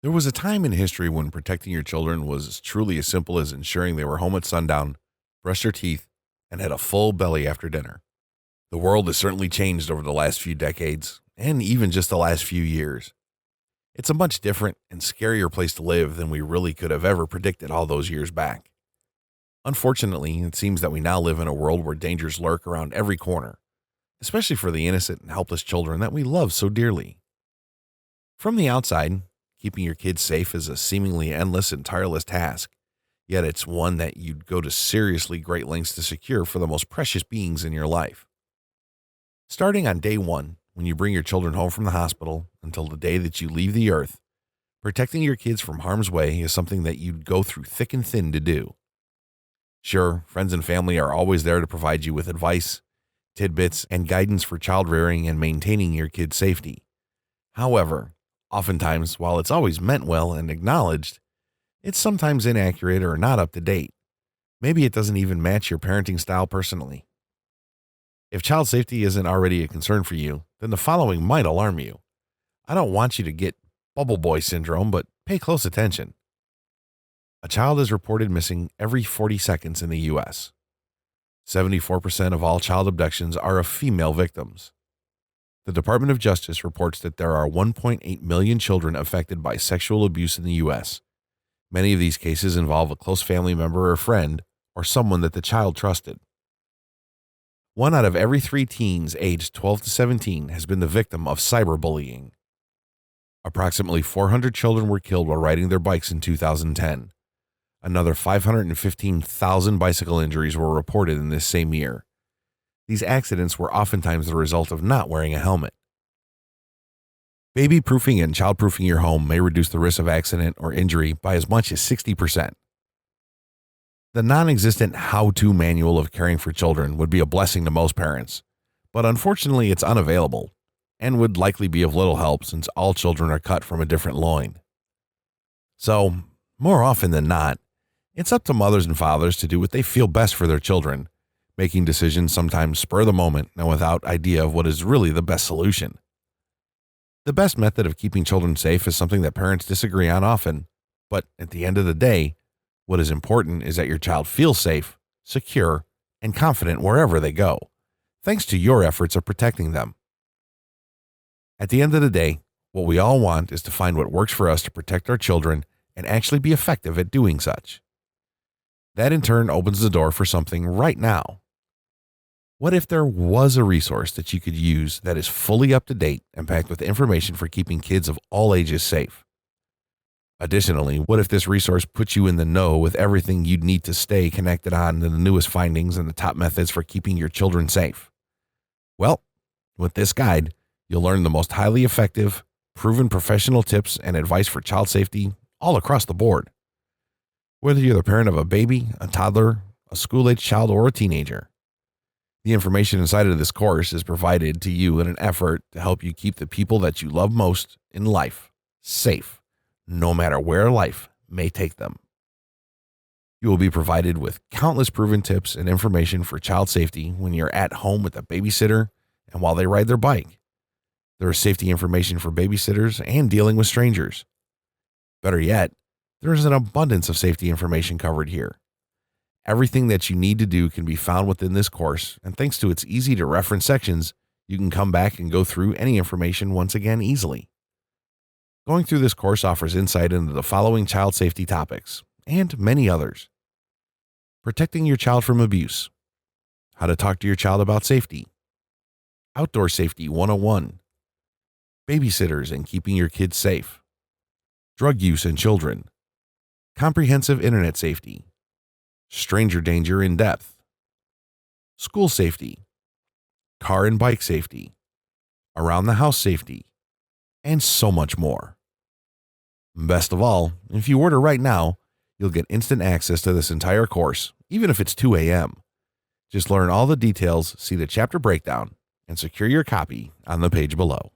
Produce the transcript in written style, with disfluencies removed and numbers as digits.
There was a time in history when protecting your children was truly as simple as ensuring they were home at sundown, brushed their teeth, and had a full belly after dinner. The world has certainly changed over the last few decades, and even just the last few years. It's a much different and scarier place to live than we really could have ever predicted all those years back. Unfortunately, it seems that we now live in a world where dangers lurk around every corner, especially for the innocent and helpless children that we love so dearly. From the outside, keeping your kids safe is a seemingly endless and tireless task, yet it's one that you'd go to seriously great lengths to secure for the most precious beings in your life. Starting on day one, when you bring your children home from the hospital, until the day that you leave the earth, protecting your kids from harm's way is something that you'd go through thick and thin to do. Sure, friends and family are always there to provide you with advice, tidbits, and guidance for child rearing and maintaining your kids' safety. However, oftentimes, while it's always meant well and acknowledged, it's sometimes inaccurate or not up to date. Maybe it doesn't even match your parenting style personally. If child safety isn't already a concern for you, then the following might alarm you. I don't want you to get bubble boy syndrome, but pay close attention. A child is reported missing every 40 seconds in the U.S. 74% of all child abductions are of female victims. The Department of Justice reports that there are 1.8 million children affected by sexual abuse in the U.S. Many of these cases involve a close family member or friend, or someone that the child trusted. 1 out of every 3 teens aged 12 to 17 has been the victim of cyberbullying. Approximately 400 children were killed while riding their bikes in 2010. Another 515,000 bicycle injuries were reported in this same year. These accidents were oftentimes the result of not wearing a helmet. Baby-proofing and child-proofing your home may reduce the risk of accident or injury by as much as 60%. The non-existent how-to manual of caring for children would be a blessing to most parents, but unfortunately it's unavailable and would likely be of little help since all children are cut from a different loin. So, more often than not, it's up to mothers and fathers to do what they feel best for their children, making decisions sometimes spur the moment and without idea of what is really the best solution. The best method of keeping children safe is something that parents disagree on often, but at the end of the day, what is important is that your child feels safe, secure, and confident wherever they go, thanks to your efforts of protecting them. At the end of the day, what we all want is to find what works for us to protect our children and actually be effective at doing such. That in turn opens the door for something right now. What if there was a resource that you could use that is fully up to date and packed with information for keeping kids of all ages safe? Additionally, what if this resource puts you in the know with everything you'd need to stay connected on to the newest findings and the top methods for keeping your children safe? Well, with this guide, you'll learn the most highly effective, proven professional tips and advice for child safety all across the board. Whether you're the parent of a baby, a toddler, a school-age child, or a teenager. The information inside of this course is provided to you in an effort to help you keep the people that you love most in life safe, no matter where life may take them. You will be provided with countless proven tips and information for child safety when you're at home with a babysitter and while they ride their bike. There is safety information for babysitters and dealing with strangers. Better yet, there is an abundance of safety information covered here. Everything that you need to do can be found within this course, and thanks to its easy-to-reference sections, you can come back and go through any information once again easily. Going through this course offers insight into the following child safety topics, and many others. Protecting your child from abuse. How to talk to your child about safety. Outdoor Safety 101. Babysitters and keeping your kids safe. Drug use in children. Comprehensive internet safety. Stranger danger in depth. School safety. Car and bike safety. Around the house safety. And so much more. Best of all, if you order right now, you'll get instant access to this entire course, even if it's 2 a.m. Just learn all the details, see the chapter breakdown, and secure your copy on the page below.